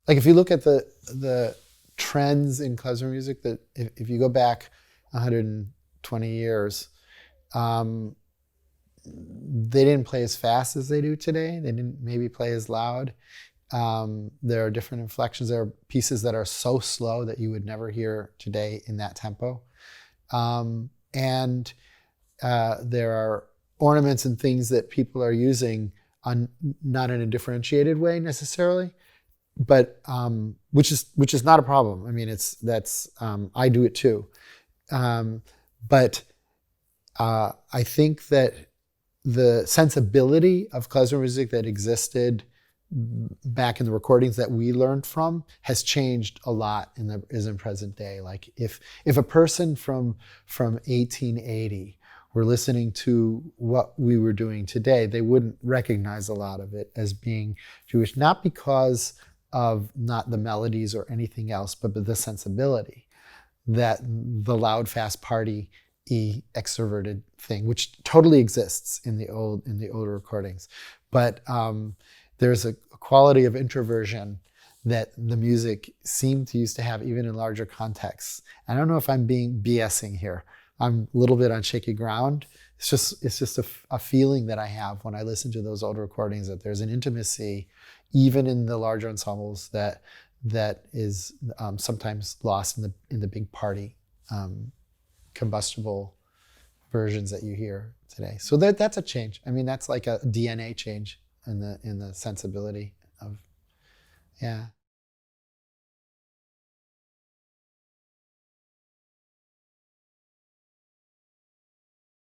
like if you look at the trends in klezmer music, that if you go back 120 years, um, they didn't play as fast as they do today. They didn't maybe play as loud. There are different inflections. There are pieces that are so slow that you would never hear today in that tempo. And there are ornaments and things that people are using on not in a differentiated way necessarily, but which is not a problem. I mean, I do it too. But I think that the sensibility of klezmer music that existed back in the recordings that we learned from has changed a lot in present day. Like if a person from 1880 were listening to what we were doing today, they wouldn't recognize a lot of it as being Jewish, not because of not the melodies or anything else, but the sensibility that the loud, fast party extroverted thing, which totally exists in the older recordings, but there's a quality of introversion that the music seemed to used to have even in larger contexts. I don't know if I'm being BSing here. I'm a little bit on shaky ground. It's just a feeling that I have when I listen to those old recordings, that there's an intimacy, even in the larger ensembles, that is sometimes lost in the big party combustible versions that you hear today. So that's a change. I mean, that's like a DNA change in the sensibility of, yeah.